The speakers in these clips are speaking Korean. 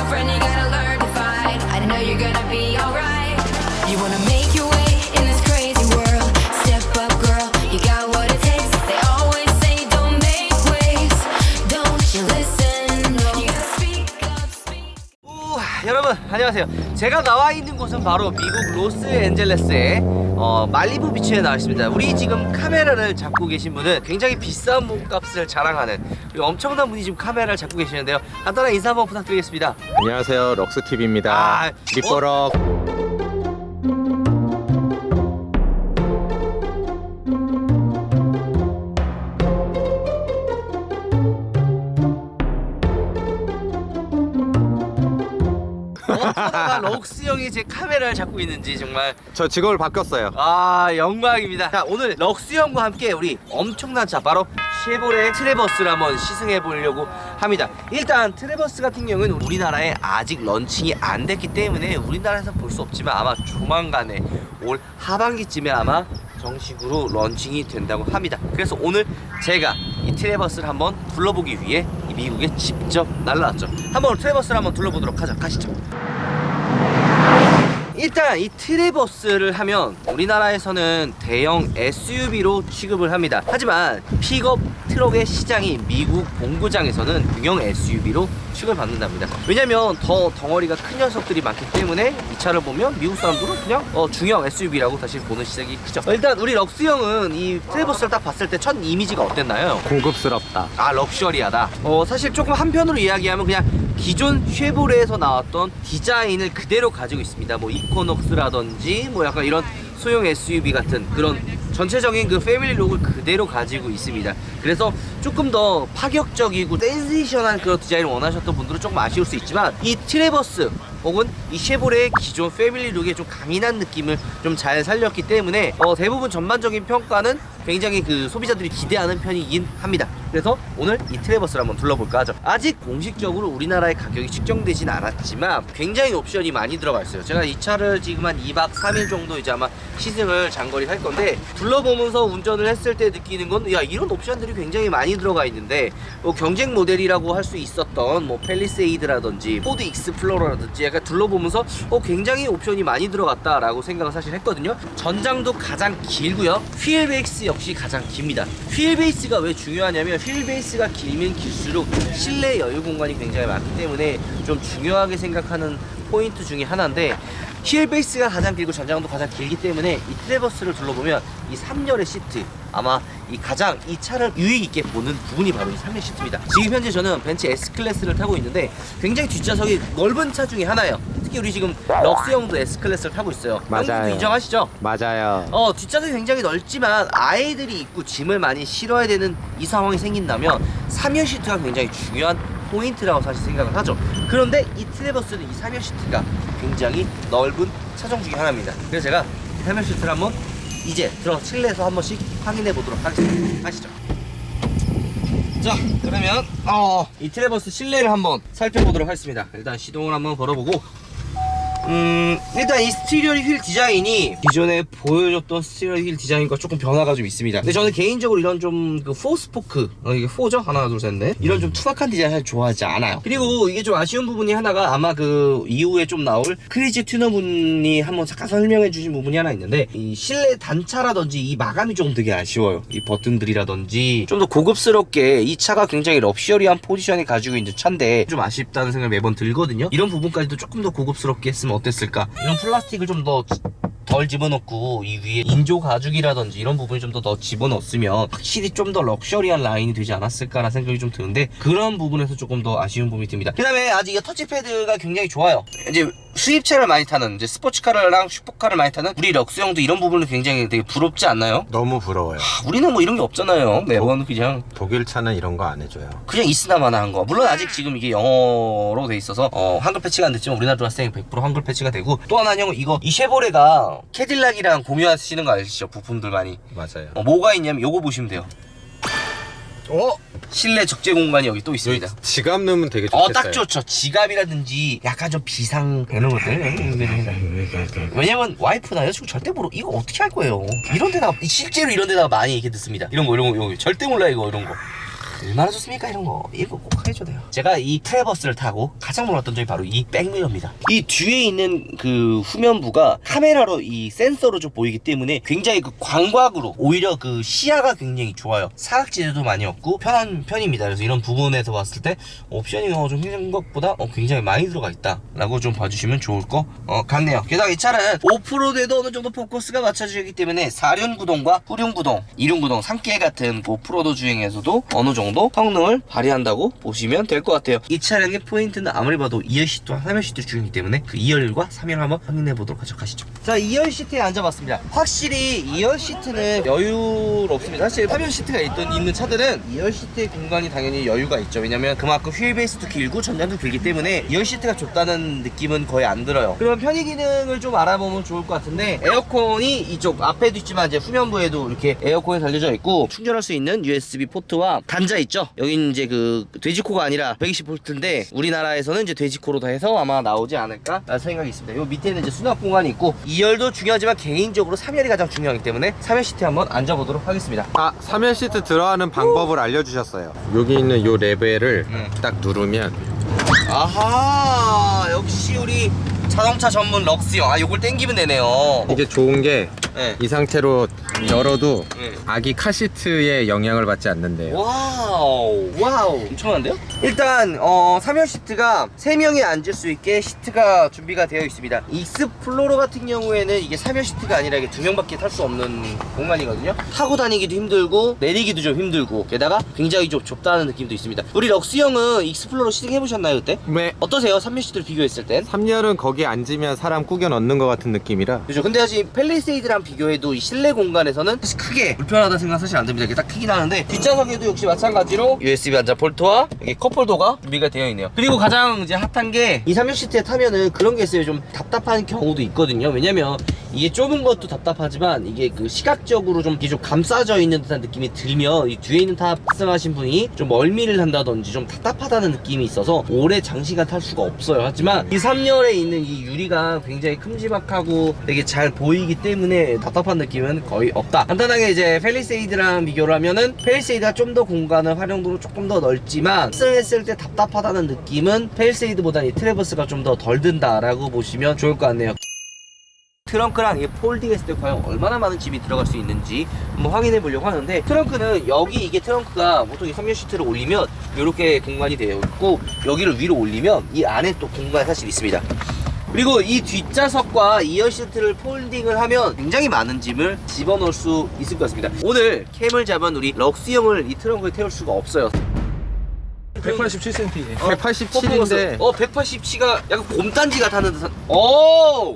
friend, you gotta learn to fight. I know you're gonna be alright. You wanna make your way in this crazy world. Step up, girl, you got what it takes. They always say don't make waves. Don't you listen? No, you gotta speak up, speak. 여러분 안녕하세요. 제가 나와 있는 곳은 바로 미국 로스앤젤레스의 말리부 비치에 나와 있습니다. 우리 지금 카메라를 잡고 계신 분은 굉장히 비싼 몸값을 자랑하는 엄청난 분이 지금 카메라를 잡고 계시는데요. 간단한 인사 한번 부탁드리겠습니다. 안녕하세요, 럭스TV입니다. 리뽀럭. 어쩌다가 럭스 형이 제 카메라를 잡고 있는지 정말 저 직업을 바꿨어요. 영광입니다. 자, 오늘 럭스 형과 함께 우리 엄청난 차 바로 쉐보레 트래버스를 한번 시승해 보려고 합니다. 일단 트래버스 같은 경우는 우리나라에 아직 런칭이 안 됐기 때문에 우리나라에서 볼 수 없지만 아마 조만간에 올 하반기쯤에 아마 정식으로 런칭이 된다고 합니다. 그래서 오늘 제가 이 트래버스를 한번 둘러보기 위해 이 미국에 직접 날라왔죠. 한번 트래버스를 한번 둘러보도록 하죠. 가시죠. 일단 이 트래버스를 하면 우리나라에서는 대형 SUV로 취급을 합니다. 하지만 픽업 트럭의 시장이 미국 본구장에서는 중형 SUV로 취급받는답니다. 왜냐면 더 덩어리가 큰 녀석들이 많기 때문에 이 차를 보면 미국 사람들은 그냥 중형 SUV라고 다시 보는 시각이 크죠. 일단 우리 럭스 형은 이 트래버스를 딱 봤을 때 첫 이미지가 어땠나요? 고급스럽다. 럭셔리하다. 사실 조금 한편으로 이야기하면 그냥 기존 쉐보레에서 나왔던 디자인을 그대로 가지고 있습니다. 뭐 이코녹스라든지 뭐 약간 이런 소형 SUV 같은 그런 전체적인 그 패밀리 룩을 그대로 가지고 있습니다. 그래서 조금 더 파격적이고 센세이션한 그런 디자인을 원하셨던 분들은 조금 아쉬울 수 있지만 이 트래버스 혹은 이 쉐보레의 기존 패밀리 룩에 좀 강인한 느낌을 좀 잘 살렸기 때문에 대부분 전반적인 평가는 굉장히 그 소비자들이 기대하는 편이긴 합니다. 그래서 오늘 이 트래버스를 한번 둘러볼까 하죠. 아직 공식적으로 우리나라의 가격이 측정되진 않았지만 굉장히 옵션이 많이 들어가 있어요. 제가 이 차를 지금 한 2박 3일 정도 이제 아마 시승을 장거리 할 건데 둘러보면서 운전을 했을 때 느끼는 건 야, 이런 옵션들이 굉장히 많이 들어가 있는데 경쟁 모델이라고 할 수 있었던 뭐 팰리세이드라든지 포드 익스플로러라든지 약간 둘러보면서 굉장히 옵션이 많이 들어갔다라고 생각을 사실 했거든요. 전장도 가장 길고요. 휠 베이스 역시 가장 깁니다. 휠 베이스가 왜 중요하냐면 휠 베이스가 길면 길수록 실내 여유 공간이 굉장히 많기 때문에 좀 중요하게 생각하는 포인트 중에 하나인데 휠 베이스가 가장 길고 전장도 가장 길기 때문에 이 트래버스를 둘러보면 이 3열의 시트 아마 가장 이 차를 유익 있게 보는 부분이 바로 이 3열 시트입니다. 지금 현재 저는 벤츠 S클래스를 타고 있는데 굉장히 뒷좌석이 넓은 차 중에 하나예요. 특히 우리 지금 럭스 형도 S클래스를 타고 있어요. 맞아요. 형님도 인정하시죠? 맞아요. 뒷좌석이 굉장히 넓지만 아이들이 있고 짐을 많이 실어야 되는 이 상황이 생긴다면 3열 시트가 굉장히 중요한 포인트라고 사실 생각을 하죠. 그런데 이 트래버스는 이 3열 시트가 굉장히 넓은 차종 중에 하나입니다. 그래서 제가 이 3열 시트를 한번 이제 실내에서 한 번씩 확인해 보도록 하겠습니다. 가시죠. 자, 그러면 이 트래버스 실내를 한번 살펴보도록 하겠습니다. 일단 시동을 한번 걸어보고 일단 이 스티리얼 휠 디자인이 기존에 보여줬던 스티리얼 휠 디자인과 조금 변화가 좀 있습니다. 근데 저는 개인적으로 이런 좀 그 4스포크 이게 4죠? 하나 둘 셋 넷 이런 좀 투박한 디자인 사실 좋아하지 않아요. 그리고 이게 좀 아쉬운 부분이 하나가 아마 그 이후에 좀 나올 크리지 튜너분이 한번 잠깐 설명해 주신 부분이 하나 있는데 이 실내 단차라든지 이 마감이 조금 되게 아쉬워요. 이 버튼들이라든지 좀 더 고급스럽게 이 차가 굉장히 럭셔리한 포지션을 가지고 있는 차인데 좀 아쉽다는 생각이 매번 들거든요. 이런 부분까지도 조금 더 고급스럽게 했으면 어땠을까? 이런 플라스틱을 좀 더 덜 집어넣고 이 위에 인조 가죽이라든지 이런 부분이 좀 더 넣었으면 확실히 좀 더 럭셔리한 라인이 되지 않았을까라는 생각이 좀 드는데 그런 부분에서 조금 더 아쉬운 부분이 듭니다. 그 다음에 아직 이 터치패드가 굉장히 좋아요. 이제 수입차를 많이 타는 이제 스포츠카랑 슈퍼카를 많이 타는 우리 럭스 형도 이런 부분은 굉장히 되게 부럽지 않나요? 너무 부러워요. 우리는 뭐 이런 게 없잖아요. 매번 그냥 독일 차는 이런 거 안 해줘요. 그냥 있으나 마나 한 거. 물론 아직 지금 이게 영어로 돼 있어서 한글 패치가 안 됐지만 우리나라 들어왔을 때 100% 한글 패치가 되고 또 하나는 형은 이 쉐보레가 캐딜락이랑 공유하시는 거 아시죠? 부품들 많이. 맞아요. 뭐가 있냐면 요거 보시면 돼요. 실내 적재 공간이 여기 또 있습니다. 지갑 넣으면 되게 좋겠어요. 딱 좋죠. 지갑이라든지 약간 좀 비상 되는 것들. 왜냐면 와이프나 여자친구 절대 모르고 이거 어떻게 할 거예요. 이런 데다가 실제로 이런 데다가 많이 얘기 듣습니다. 이런 거 절대 몰라 이거 이런 거. 얼마나 좋습니까 이런 거. 이거 꼭 해줘야 돼요. 제가 이 트래버스를 타고 가장 놀랐던 점이 바로 이 백미러입니다. 이 뒤에 있는 그 후면부가 카메라로 이 센서로 좀 보이기 때문에 굉장히 그 광각으로 오히려 그 시야가 굉장히 좋아요. 사각지대도 많이 없고 편한 편입니다. 그래서 이런 부분에서 봤을 때 옵션이 좀 생각보다 굉장히 많이 들어가 있다 라고 좀 봐주시면 좋을 것 같네요. 게다가 이 차는 오프로드에도 어느 정도 포커스가 맞춰지기 때문에 4륜 구동과 후륜 구동, 2륜 구동, 3개 같은 오프로드 주행에서도 어느 정도 성능을 발휘한다고 보시면 될 것 같아요. 이 차량의 포인트는 아무리 봐도 2열 시트와 3열 시트 중이기 때문에 그 2열과 3열 한번 확인해 보도록 하죠. 가시죠. 자, 2열 시트에 앉아봤습니다. 확실히 2열 시트는 여유롭습니다. 사실 3열 시트가 있는 차들은 2열 시트의 공간이 당연히 여유가 있죠. 왜냐면 그만큼 휠 베이스도 길고 전장도 길기 때문에 2열 시트가 좁다는 느낌은 거의 안 들어요. 그러면 편의 기능을 좀 알아보면 좋을 것 같은데, 에어컨이 이쪽 앞에도 있지만 이제 후면부에도 이렇게 에어컨이 달려져 있고 충전할 수 있는 USB 포트와 단자 있죠. 여기는 이제 그 돼지코가 아니라 120V인데 우리나라에서는 이제 돼지코로 해서 아마 나오지 않을까 라는 생각이 있습니다. 요 밑에는 이제 수납 공간이 있고 2열도 중요하지만 개인적으로 3열이 가장 중요하기 때문에 3열 시트에 한번 앉아보도록 하겠습니다. 3열 시트 들어가는 방법을 알려주셨어요. 여기 있는 요 레벨을 딱 누르면 아하, 역시 우리 자동차 전문 럭스형. 요걸 땡기면 되네요. 이게 좋은 게 이 네. 상태로 열어도 네. 아기 카시트에 영향을 받지 않는데요. 와우, 엄청난데요? 일단 3열 시트가 3명이 앉을 수 있게 시트가 준비가 되어 있습니다. 익스플로러 같은 경우에는 이게 3열 시트가 아니라 이게 2명밖에 탈 수 없는 공간이거든요. 타고 다니기도 힘들고 내리기도 좀 힘들고 게다가 굉장히 좀 좁다는 느낌도 있습니다. 우리 럭스형은 익스플로러 시승 해보셨나요 그때? 네. 어떠세요? 3열 시트를 비교했을 땐? 3열은 거기 앉으면 사람 꾸겨 넣는 것 같은 느낌이라. 그죠. 근데 사실 팰리세이드랑 비교해도 이 실내 공간에서는 사실 크게 불편하다는 생각 사실 안 듭니다. 이게 딱 크긴 하는데 뒷좌석에도 역시 마찬가지로 USB 안자 폴트와 여기 컵홀더가 준비가 되어 있네요. 그리고 가장 이제 핫한 게 이 3열 시트에 타면은 그런 게 있어요. 좀 답답한 경우도 있거든요. 왜냐면 이게 좁은 것도 답답하지만 이게 그 시각적으로 좀 이게 좀 감싸져 있는 듯한 느낌이 들면 이 뒤에 있는 탑승하신 분이 좀 멀미를 한다든지 좀 답답하다는 느낌이 있어서 오래 장시간 탈 수가 없어요. 하지만 이 3열에 있는 이 유리가 굉장히 큼지막하고 되게 잘 보이기 때문에 답답한 느낌은 거의 없다. 간단하게 이제 팰리세이드랑 비교를 하면은 팰리세이드가 좀 더 공간을 활용도로 조금 더 넓지만 탑승했을 때 답답하다는 느낌은 팰리세이드보다는 이 트래버스가 좀 더 덜 든다라고 보시면 좋을 것 같네요. 트렁크랑 이게 폴딩했을 때 과연 얼마나 많은 짐이 들어갈 수 있는지 한번 확인해 보려고 하는데, 트렁크는 여기 이게 트렁크가 보통 이 3열 시트를 올리면 이렇게 공간이 되어 있고 여기를 위로 올리면 이 안에 또 공간이 사실 있습니다. 그리고 이 뒷좌석과 2열 시트를 폴딩을 하면 굉장히 많은 짐을 집어넣을 수 있을 것 같습니다. 오늘 캠을 잡은 우리 럭스형을 이 트렁크에 태울 수가 없어요. 187cm. 187인데 187가 약간 곰단지가 타는 듯한.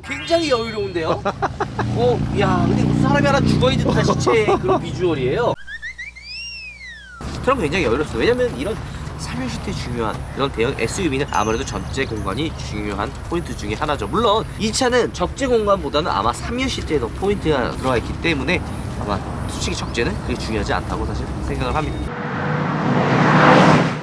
굉장히 여유로운데요. 야, 근데 무슨 사람이 하나 죽어있는 듯한 시체의 그런 비주얼이에요. 트렁크 굉장히 여유롭습니다. 왜냐면 이런 3열 시트에 중요한 이런 대형 SUV는 아무래도 전체 공간이 중요한 포인트 중에 하나죠. 물론 이 차는 적재 공간보다는 아마 3열 시트에 더 포인트가 들어가 있기 때문에 아마 솔직히 적재는 그게 중요하지 않다고 사실 생각을 합니다.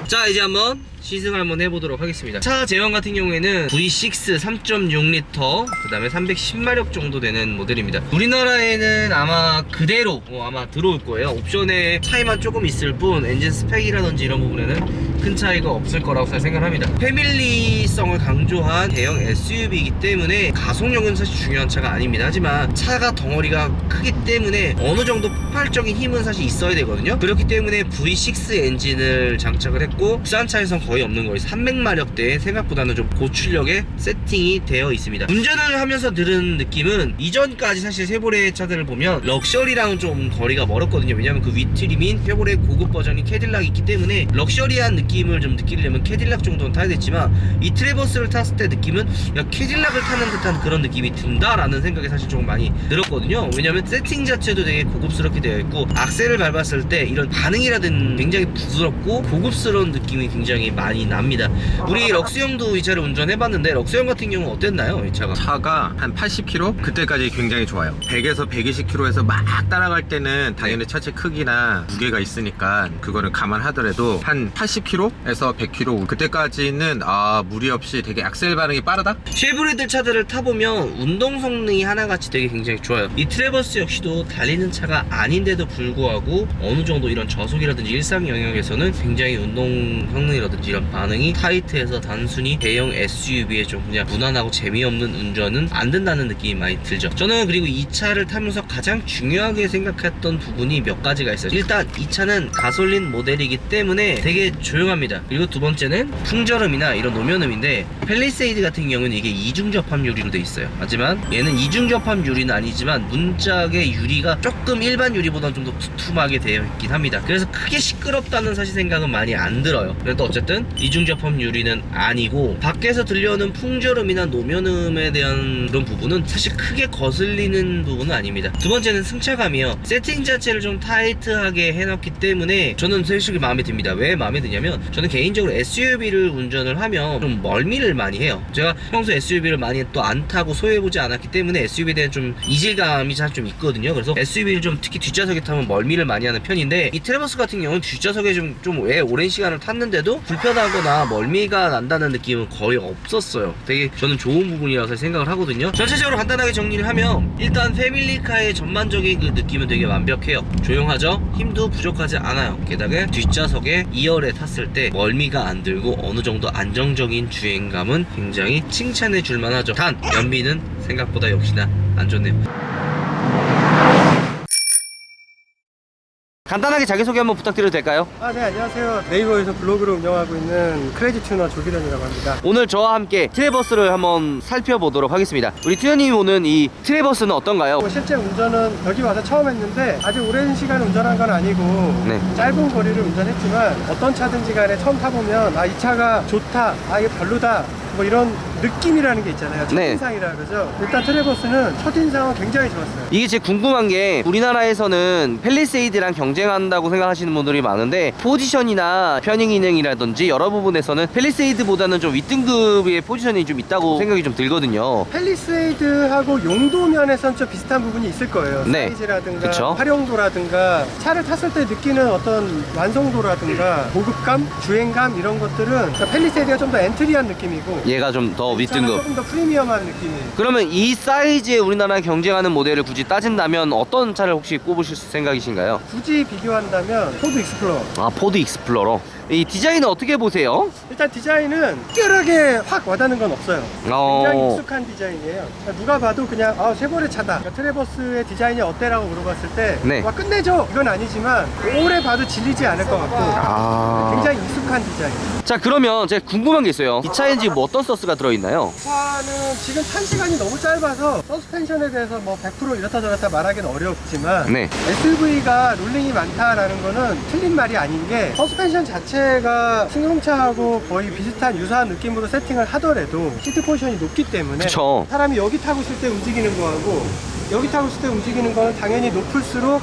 자, 이제 한번 시승을 한번 해보도록 하겠습니다. 차 제형 같은 경우에는 V6 3.6L 그 다음에 310마력 정도 되는 모델입니다. 우리나라에는 아마 그대로 아마 들어올 거예요. 옵션의 차이만 조금 있을 뿐 엔진 스펙이라든지 이런 부분에는 큰 차이가 없을 거라고 생각합니다. 패밀리성을 강조한 대형 SUV이기 때문에 가속력은 사실 중요한 차가 아닙니다. 하지만 차가 덩어리가 크기 때문에 어느 정도 폭발적인 힘은 사실 있어야 되거든요. 그렇기 때문에 V6 엔진을 장착을 했고 국산 차에선 거의 없는 거예요. 300마력대에 생각보다는 좀 고출력의 세팅이 되어 있습니다. 운전을 하면서 들은 느낌은 이전까지 사실 쉐보레 차들을 보면 럭셔리랑은 좀 거리가 멀었거든요. 왜냐면 그 위트림인 쉐보레 고급 버전이 캐딜락이 있기 때문에 럭셔리한 느낌을 좀 느끼려면 캐딜락 정도는 타야 됐지만 이 트래버스를 탔을 때 느낌은 야, 캐딜락을 타는 듯한 그런 느낌이 든다라는 생각이 사실 조금 많이 들었거든요. 왜냐면 세팅 자체도 되게 고급스럽게 되어 있고 악셀을 밟았을 때 이런 반응이라든 굉장히 부드럽고 고급스러운 느낌이 굉장히 많이 납니다. 우리 럭스 형도 이 차를 운전해봤는데 럭스 형 같은 경우는 어땠나요? 이 차가? 차가 한 80km? 그때까지 굉장히 좋아요. 100에서 120km에서 막 따라갈 때는 당연히 차체 크기나 무게가 있으니까 그거는 감안하더라도 한 80km에서 100km 그때까지는 무리 없이 되게 악셀 반응이 빠르다? 쉐보레들 차들을 타보면 운동 성능이 하나같이 되게 굉장히 좋아요. 이 트래버스 역시도 달리는 차가 아닌데도 불구하고 어느 정도 이런 저속이라든지 일상 영역에서는 굉장히 운동 성능이라든지 이런 반응이 타이트해서 단순히 대형 SUV에 좀 그냥 무난하고 재미없는 운전은 안 된다는 느낌이 많이 들죠. 저는 그리고 이 차를 타면서 가장 중요하게 생각했던 부분이 몇 가지가 있어요. 일단 이 차는 가솔린 모델이기 때문에 되게 조용합니다. 그리고 두 번째는 풍절음이나 이런 노면음인데 팰리세이드 같은 경우는 이게 이중 접합 유리로 돼 있어요. 하지만 얘는 이중 접합 유리는 아니지만 문짝의 유리가 조금 일반 유리보다는 좀 더 두툼하게 되어 있긴 합니다. 그래서 크게 시끄럽다는 사실 생각은 많이 안 들어요. 그래도 어쨌든 이중 접합 유리는 아니고 밖에서 들려오는 풍절음이나 노면음에 대한 그런 부분은 사실 크게 거슬리는 부분은 아닙니다. 두 번째는 승차감이요. 세팅 자체를 좀 타이트하게 해놨기 때문에 저는 솔직히 마음에 듭니다. 왜 마음에 드냐면 저는 개인적으로 SUV를 운전을 하면 좀 멀미를 많이 해요. 제가 평소 SUV를 많이 또 안 타고 소유해보지 않았기 때문에 SUV에 대한 좀 이질감이 잘 좀 있거든요. 그래서 SUV를 좀 특히 뒷좌석에 타면 멀미를 많이 하는 편인데 이 트래버스 같은 경우는 뒷좌석에 좀 왜 오랜 시간을 탔는데도 불편하거나 멀미가 난다는 느낌은 거의 없었어요. 되게 저는 좋은 부분이라서 생각을 하거든요. 전체적으로 간단하게 정리를 하면 일단 패밀리카의 전반적인 그 느낌은 되게 완벽해요. 조용하죠? 힘도 부족하지 않아요. 게다가 뒷좌석에 2열에 탔을 때 멀미가 안 들고 어느 정도 안정적인 주행감은 굉장히 칭찬해 줄만 하죠. 단 연비는 생각보다 역시나 안 좋네요. 간단하게 자기소개 한번 부탁드려도 될까요? 네, 안녕하세요. 네이버에서 블로그를 운영하고 있는 크레이지 튜너 조기련이라고 합니다. 오늘 저와 함께 트래버스를 한번 살펴보도록 하겠습니다. 우리 튜너님이 오는 이 트래버스는 어떤가요? 실제 운전은 여기 와서 처음 했는데 아주 오랜 시간 운전한 건 아니고 네. 짧은 거리를 운전했지만 어떤 차든지 간에 처음 타보면 이 차가 좋다, 이게 별로다 뭐 이런 느낌이라는 게 있잖아요. 첫인상이라 그러죠. 일단 트래버스는 첫인상은 굉장히 좋았어요. 이게 제일 궁금한 게 우리나라에서는 팰리세이드랑 경쟁한다고 생각하시는 분들이 많은데 포지션이나 편의 기능이라든지 여러 부분에서는 팰리세이드보다는 좀 윗등급의 포지션이 좀 있다고 생각이 좀 들거든요. 팰리세이드하고 용도 면에선 좀 비슷한 부분이 있을 거예요. 네. 사이즈라든가 그쵸. 활용도라든가 차를 탔을 때 느끼는 어떤 완성도라든가 고급감, 주행감 이런 것들은 팰리세이드가 좀 더 엔트리한 느낌이고 얘가 좀 더 윗등급. 조금 더 프리미엄한 느낌이에요. 그러면 이 사이즈에 우리나라에 경쟁하는 모델을 굳이 따진다면 어떤 차를 혹시 꼽으실 생각이신가요? 굳이 비교한다면 포드 익스플로러. 포드 익스플로러. 이 디자인은 어떻게 보세요? 일단 디자인은 특별하게 확 와닿는 건 없어요. 굉장히 익숙한 디자인이에요. 누가 봐도 그냥 쉐보레 차다. 트래버스의 디자인이 어때라고 물어봤을 때 네. 와 끝내줘 이건 아니지만 오래 봐도 질리지 않을 것 같고 굉장히 익숙한 디자인. 자, 그러면 제가 궁금한 게 있어요. 이 차에 지금 어떤 소스가 들어있나요? 차는 지금 탄 시간이 너무 짧아서 서스펜션에 대해서 뭐 100% 이렇다 저렇다 말하기는 어렵지만 네. SUV가 롤링이 많다라는 거는 틀린 말이 아닌 게 서스펜션 자체가 승용차하고 거의 비슷한 유사한 느낌으로 세팅을 하더라도 시트 포지션이 높기 때문에 그쵸. 사람이 여기 타고 있을 때 움직이는 거하고 여기 타고 있을 때 움직이는 거는 당연히 높을수록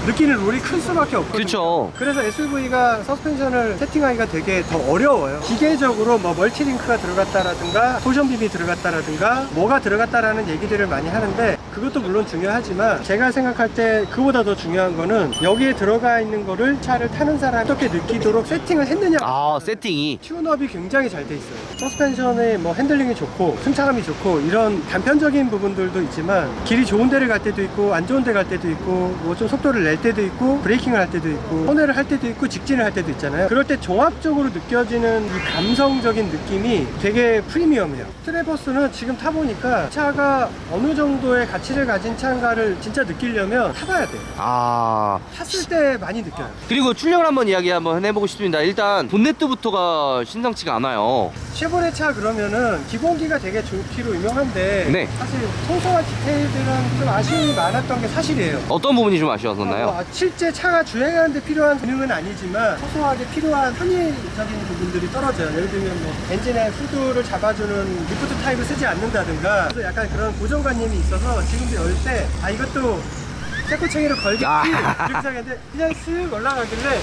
느끼는 롤이 클 수밖에 없거든요. 그쵸. 그래서 SUV가 서스펜션을 세팅하기가 되게 더 어려워요. 기계적으로 뭐 멀티링크가 들어갔다라든가 포션빔이 들어갔다라든가 뭐가 들어갔다라는 얘기들을 많이 하는데 그것도 물론 중요하지만 제가 생각할 때 그보다 더 중요한 거는 여기에 들어가 있는 거를 차를 타는 사람이 어떻게 느끼도록 세팅을 했느냐. 세팅이. 튜너업이 굉장히 잘 돼 있어요. 서스펜션의 뭐 핸들링이 좋고 승차감이 좋고 이런 단편적인 부분들도 있지만 길이 좋은 데를 갈 때도 있고 안 좋은 데 갈 때도 있고 뭐 좀 속도를 낼 때도 있고 브레이킹을 할 때도 있고 혼회를 할 때도 있고 직진을 할 때도 있잖아요. 그럴 때 종합적으로 느껴지는 이 감성적인 느낌이 되게 프리미엄해요. 트래버스는 지금 타보니까 차가 어느 정도의 가치를 가진 차인가를 진짜 느끼려면 타봐야 돼요. 탔을 때 많이 느껴요. 그리고 출력을 한번 이야기 한번 해보고 싶습니다. 일단 본네트부터가 심상치가 않아요. 쉐보레 차 그러면은 기본기가 되게 좋기로 유명한데 네. 사실 소소한 디테일들은 좀 아쉬움이 많았던 게 사실이에요. 어떤 부분이 좀 아쉬웠었나요? 실제 차가 주행하는데 필요한 기능은 아니지만 소소하게 필요한 편의적인 부분들이 떨어져요. 예를 들면 뭐 엔진의 후드를 잡아주는 리프트 타입을 쓰지 않는다든가 그래서 약간 그런 고정관념이 있어서 지금도 열 때 이것도 쇠꼬챙이로 걸겠지 이렇게 생각했는데 그냥 쓱 올라가길래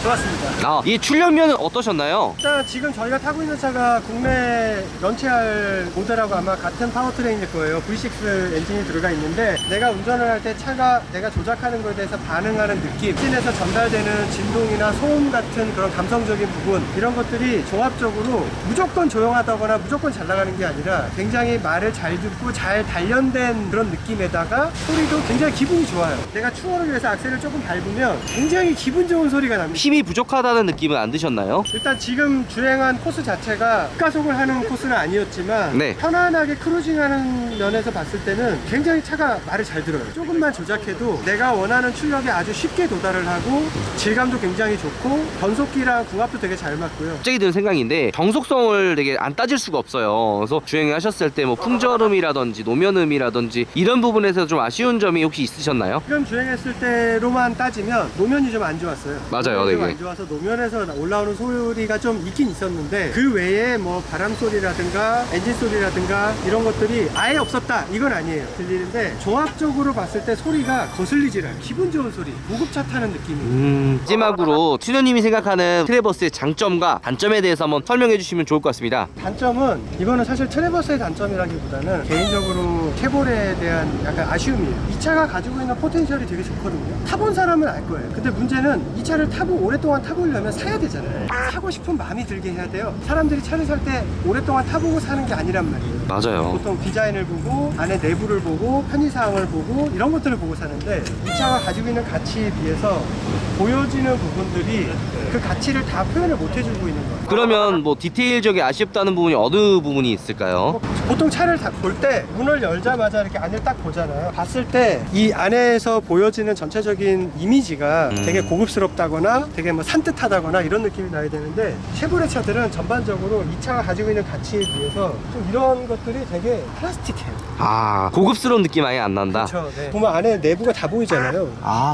좋았습니다. 이 출력면은 어떠셨나요? 일단 지금 저희가 타고 있는 차가 국내 런치할 모델하고 아마 같은 파워트레인일 거예요. V6 엔진이 들어가 있는데 내가 운전을 할 때 차가 내가 조작하는 거에 대해서 반응하는 느낌, 엔진에서 전달되는 진동이나 소음 같은 그런 감성적인 부분, 이런 것들이 종합적으로 무조건 조용하다거나 무조건 잘 나가는 게 아니라 굉장히 말을 잘 듣고 잘 단련된 그런 느낌에다가 소리도 굉장히 기분이 좋아요. 내가 추월을 위해서 악셀을 조금 밟으면 굉장히 기분 좋은 소리가 납니다. 힘이 부족하다는 느낌은 안 드셨나요? 일단 지금 주행한 코스 자체가 급가속을 하는 코스는 아니었지만 네. 편안하게 크루징하는 면에서 봤을 때는 굉장히 차가 말을 잘 들어요. 조금만 조작해도 내가 원하는 출력에 아주 쉽게 도달을 하고 질감도 굉장히 좋고 변속기랑 궁합도 되게 잘 맞고요. 갑자기 드는 생각인데 정속성을 되게 안 따질 수가 없어요. 그래서 주행하셨을 때 뭐 풍절음이라든지 노면음이라든지 이런 부분에서 좀 아쉬운 점이 혹시 있으셨나요? 지금 주행했을 때로만 따지면 노면이 좀 안 좋았어요. 맞아요, 노면이 좀 되게. 안 좋아서 노면에서 올라오는 소리가 좀 있긴 있었는데 그 외에 뭐 바람 소리라든가 엔진 소리라든가 이런 것들이 아예 없었다 이건 아니에요. 들리는데 종합적으로 봤을 때 소리가 거슬리질 않아요. 기분 좋은 소리, 고급차 타는 느낌이에요. 마지막으로 튜너님이 생각하는 트레버스의 장점과 단점에 대해서 한번 설명해 주시면 좋을 것 같습니다. 단점은 이거는 사실 트레버스의 단점이라기보다는 개인적으로 쉐보레에 대한 약간 아쉬움이에요. 이 차가 가지고 있는 포텐셜이 되게 좋거든요. 타본 사람은 알 거예요. 근데 문제는 이 차를 타고 오랫동안 타보려면 사야 되잖아요. 사고 싶은 마음이 들게 해야 돼요. 사람들이 차를 살 때 오랫동안 타보고 사는 게 아니란 말이에요. 맞아요. 보통 디자인을 보고 안에 내부를 보고 편의사항을 보고 이런 것들을 보고 사는데 이 차가 가지고 있는 가치에 비해서 보여지는 부분들이 그 가치를 다 표현을 못 해주고 있는 거예요. 그러면 뭐 디테일적이 아쉽다는 부분이 어느 부분이 있을까요? 보통 차를 볼 때 문을 열자마자 이렇게 안을 딱 보잖아요. 봤을 때 이 안에서 보여지는 전체적인 이미지가 되게 고급스럽다거나 되게 뭐 산뜻하다거나 이런 느낌이 나야 되는데 쉐보레 차들은 전반적으로 이 차가 가지고 있는 가치에 비해서 좀 이런 것들이 되게 플라스틱해요. 고급스러운 느낌 아예 안 난다. 그렇죠. 네. 보면 안에 내부가 다 보이잖아요.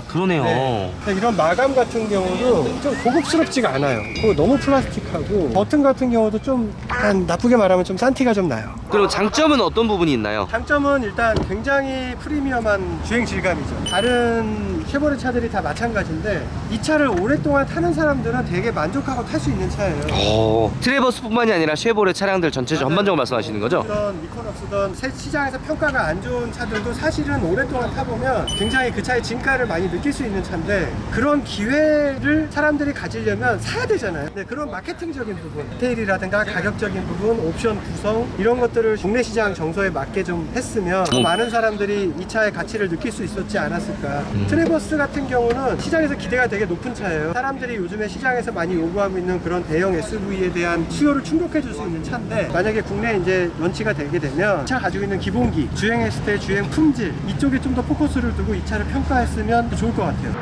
그러네요. 네. 이런 마감 같은 경우도 좀 고급스럽지가 않아요. 그리고 너무 플라스틱하고 버튼 같은 경우도 좀 약간 나쁘게 말하면 좀 산티가 좀 나요. 그럼 장점은 어떤 부분이 있나요? 장점은 일단 굉장히 프리미엄한 주행 질감이죠. 다른 쉐보레 차들이 다 마찬가지인데 이 차를 오랫동안 타는 사람들은 되게 만족하고 탈 수 있는 차예요. 트레버스뿐만이 아니라 쉐보레 차량들 전체적으로 전반적으로 말씀하시는 거죠? 이런 이코넉스든 시장에서 평가가 안 좋은 차들도 사실은 오랫동안 타보면 굉장히 그 차의 진가를 많이 느낄 수 있는 차인데 그런 기회를 사람들이 가지려면 사야 되잖아요. 근데 그런 마케팅적인 부분, 디테일이라든가 가격적인 부분, 옵션 구성 이런 것들을 국내 시장 정서에 맞게 좀 했으면 더 많은 사람들이 이 차의 가치를 느낄 수 있었지 않았을까. 트레버스 같은 경우는 시장에서 기대가 되게 높은 차예요. 사람들이 요즘에 시장에서 많이 요구하고 있는 그런 대형 SUV에 대한 수요를 충족해 줄 수 있는 차인데 만약에 국내에 이제 런치가 되게 되면 차 가지고 있는 기본기, 주행했을 때 주행 품질 이쪽에 좀 더 포커스를 두고 이 차를 평가했으면 좋을 것 같아요.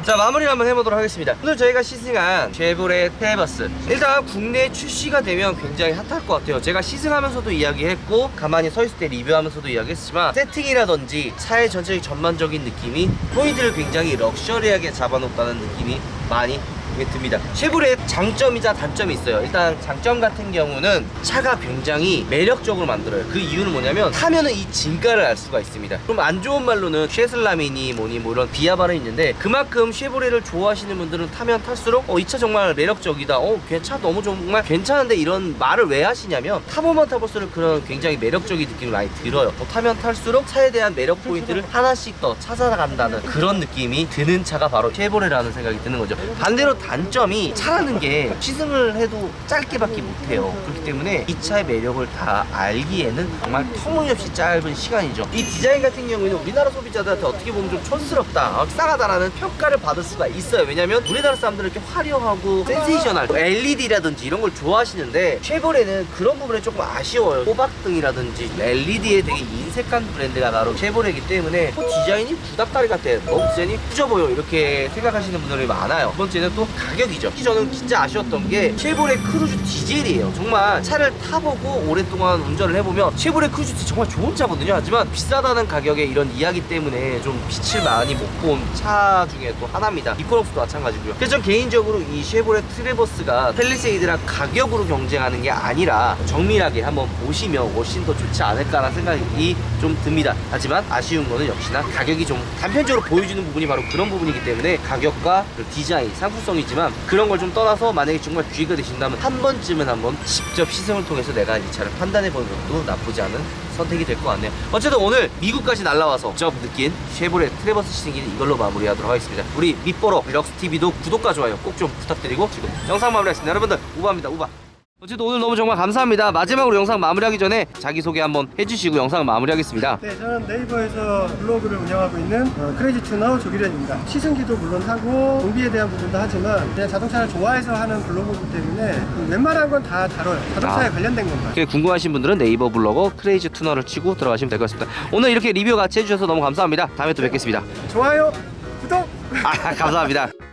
자, 마무리를 한번 해보도록 하겠습니다. 오늘 저희가 시승한 쉐보레 트레버스, 일단 국내에 출시가 되면 굉장히 핫할 것 같아요. 제가 시승하면서도 이야기했고 가만히 서 있을 때 리뷰하면서도 이야기했지만 세팅이라든지 차의 전체적인 전반적인 느낌이 포인트를 굉장히 럭셔리하게 잡아놓았다는 느낌이 많이 듭니다. 쉐보레의 장점이자 단점이 있어요. 일단 장점 같은 경우는 차가 굉장히 매력적으로 만들어요. 그 이유는 뭐냐면 타면은 이 진가를 알 수가 있습니다. 그럼 안 좋은 말로는 쉐슬라미니 뭐니 뭐 이런 비하 발언이 있는데 그만큼 쉐보레를 좋아하시는 분들은 타면 탈수록 이 차 정말 매력적이다, 차 너무 정말 괜찮은데 이런 말을 왜 하시냐면 타보면 타볼수록 그런 굉장히 매력적인 느낌이 많이 들어요. 타면 탈수록 차에 대한 매력 포인트를 하나씩 더 찾아간다는 그런 느낌이 드는 차가 바로 쉐보레라는 생각이 드는 거죠. 반대로 단점이 차라는 게 시승을 해도 짧게밖에 못해요. 그렇기 때문에 이 차의 매력을 다 알기에는 정말 터무니없이 짧은 시간이죠. 이 디자인 같은 경우에는 우리나라 소비자들한테 어떻게 보면 좀 촌스럽다, 싸가다라는 평가를 받을 수가 있어요. 왜냐면 우리나라 사람들은 이렇게 화려하고 센세이셔널 LED라든지 이런 걸 좋아하시는데 쉐보레는 그런 부분에 조금 아쉬워요. 호박등이라든지 LED에 되게 인색한 브랜드가 바로 쉐보레이기 때문에 디자인이 구닥다리 같아, 너무 디자인이 후져 보여 이렇게 생각하시는 분들이 많아요. 두 번째는 또 가격이죠. 저는 진짜 아쉬웠던 게 쉐보레 크루즈 디젤이에요. 정말 차를 타보고 오랫동안 운전을 해보면 쉐보레 크루즈 디젤 정말 좋은 차거든요. 하지만 비싸다는 가격에 이런 이야기 때문에 좀 빛을 많이 못 본 차 중에 또 하나입니다. 이코녹스도 마찬가지고요. 그래서 전 개인적으로 이 쉐보레 트래버스가 팰리세이드랑 가격으로 경쟁하는 게 아니라 정밀하게 한번 보시면 훨씬 더 좋지 않을까라는 생각이 좀 듭니다. 하지만 아쉬운 거는 역시나 가격이 좀 단편적으로 보여주는 부분이 바로 그런 부분이기 때문에 가격과 그 디자인, 상품성이지만 그런 걸 좀 떠나서 만약에 정말 기회가 되신다면 한 번쯤은 한번 직접 시승을 통해서 내가 이 차를 판단해 보는 것도 나쁘지 않은 선택이 될 것 같네요. 어쨌든 오늘 미국까지 날라와서 직접 느낀 쉐보레 트래버스 시승기는 이걸로 마무리하도록 하겠습니다. 우리 밑보러 럭스TV도 구독과 좋아요 꼭 좀 부탁드리고 지금 영상 마무리하겠습니다. 여러분들 우바입니다. 우바. 어쨌든 오늘 너무 정말 감사합니다. 마지막으로 영상 마무리하기 전에 자기소개 한번 해주시고 영상을 마무리하겠습니다. 네, 저는 네이버에서 블로그를 운영하고 있는 크레이지 투너 조기련입니다. 시승기도 물론 하고 공비에 대한 부분도 하지만 그냥 자동차를 좋아해서 하는 블로그이기 때문에 웬만한 건 다 다뤄요. 자동차에 관련된 것만. 궁금하신 분들은 네이버 블로거 크레이지 투너를 치고 들어가시면 될 것 같습니다. 오늘 이렇게 리뷰 같이 해주셔서 너무 감사합니다. 다음에 또 뵙겠습니다. 좋아요, 구독! 감사합니다.